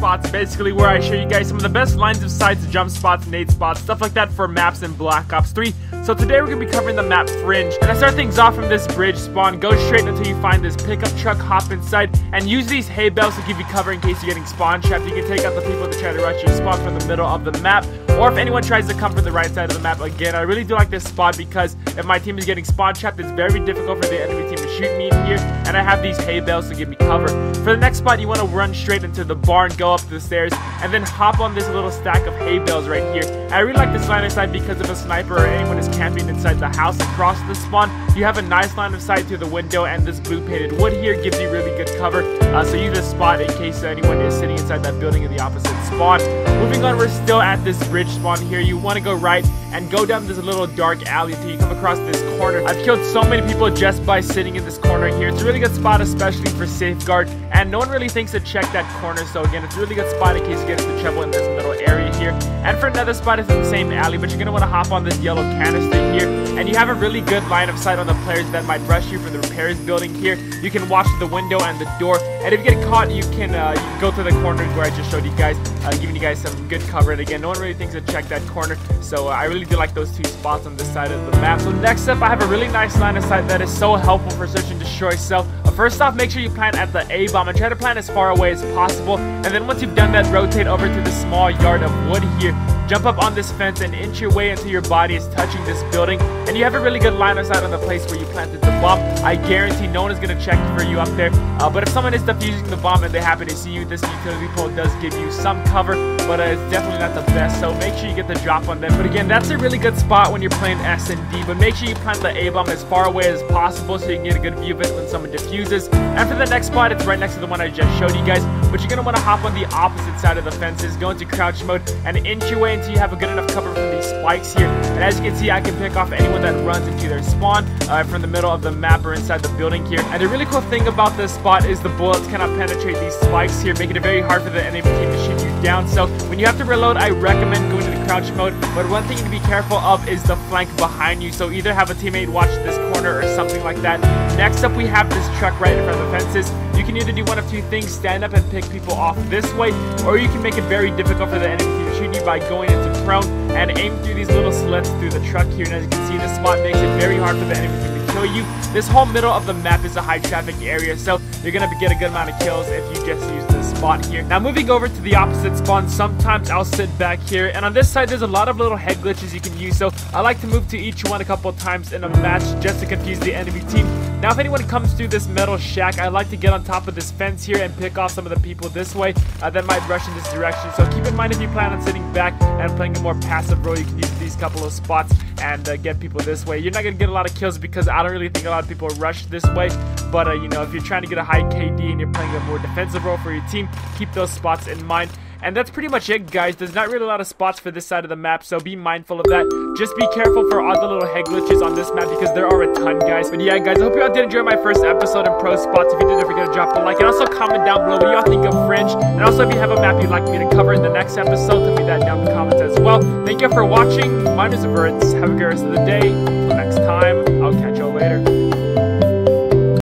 spots, basically where I show you guys some of the best lines of sights, jump spots, nade spots, stuff like that for maps in Black Ops 3. So today we're going to be covering the map Fringe. And I start things off from this bridge spawn, go straight until you find this pickup truck, hop inside, and use these hay bales to give you cover in case you're getting spawn trapped. You can take out the people that try to rush your spawn from the middle of the map, or if anyone tries to come from the right side of the map. Again, I really do like this spot because if my team is getting spawn trapped, it's very difficult for the enemy team to shoot me in here, and I have these hay bales to give me cover. For the next spot, you want to run straight into the barn, go up the stairs, and then hop on this little stack of hay bales right here. And I really like this line of sight because if a sniper or anyone is camping inside the house across the spawn, you have a nice line of sight through the window, and this blue painted wood here gives you really good cover. So use this spot in case anyone is sitting inside that building in the opposite spawn. Moving on, we're still at this bridge spawn here. You want to go right and go down this little dark alley until you come across this corner. I've killed so many people just by sitting in this corner here. It's a really good spot, especially for safeguard, and no one really thinks to check that corner. So again, it's a really good spot in case you get into trouble in this middle area here. And for another spot, it's in the same alley, but you're going to want to hop on this yellow canister here, and you have a really good line of sight on the players that might rush you from the repairs building here. You can watch the window and the door, and if you get caught, you can go to the corners where I just showed you guys, giving you guys some good cover. And again, no one really thinks to check that corner, so I really do like those two spots on this side of the map. So next up, I have a really nice line of sight that is so helpful for search and destroy. So first off, make sure you plant at the A bomb and try to plant as far away as possible, and then once you've done that, rotate over to the small yard of wood here. Jump up on this fence and inch your way until your body is touching this building, and you have a really good line of sight on the place where you planted the bomb. I guarantee no one is going to check for you up there, but if someone is defusing the bomb and they happen to see you, this utility pole does give you some cover, but it's definitely not the best, so make sure you get the drop on them. But again, that's a really good spot when you're playing S&D, but make sure you plant the A bomb as far away as possible so you can get a good view of it when someone defuses. And for the next spot, it's right next to the one I just showed you guys, but you're going to want to hop on the opposite side of the fences, go into crouch mode, and inch your way until you have a good enough cover from these spikes here. And as you can see, I can pick off anyone that runs into their spawn from the middle of the map or inside the building here. And the really cool thing about this spot is the bullets cannot penetrate these spikes here, making it very hard for the enemy team to shoot you down. So when you have to reload, I recommend going to the crouch mode, but one thing to be careful of is the flank behind you, so either have a teammate watch this corner or something like that. Next up, we have this truck right in front of the fences. You can either do one of two things: stand up and pick people off this way, or you can make it very difficult for the enemy team to shoot you by going into prone and aim through these little slits through the truck here. And as you can see, this spot makes it very hard for the enemy team to kill you. This whole middle of the map is a high traffic area, so you're gonna get a good amount of kills if you just use this spot here. Now moving over to the opposite spawn, sometimes I'll sit back here, and on this side there's a lot of little head glitches you can use, so I like to move to each one a couple times in a match just to confuse the enemy team. Now if anyone comes through this metal shack, I like to get on top of this fence here and pick off some of the people this way that might rush in this direction. So keep in mind, if you plan on sitting back and playing a more passive role, you can use these couple of spots and get people this way. You're not going to get a lot of kills because I don't really think a lot of people rush this way, but you know, if you're trying to get a high KD and you're playing a more defensive role for your team, keep those spots in mind. And that's pretty much it, guys. There's not really a lot of spots for this side of the map, so be mindful of that. Just be careful for all the little head glitches on this map because there are a ton, guys. But yeah, guys, I hope you all did enjoy my first episode in Pro Spots. If you did, don't forget to drop a like, and also comment down below what y'all think of Fringe. And also, if you have a map you'd like me to cover in the next episode, tell me that down in the comments as well. Thank you for watching. My name is Verts. Have a good rest of the day. Until next time, I'll catch y'all later.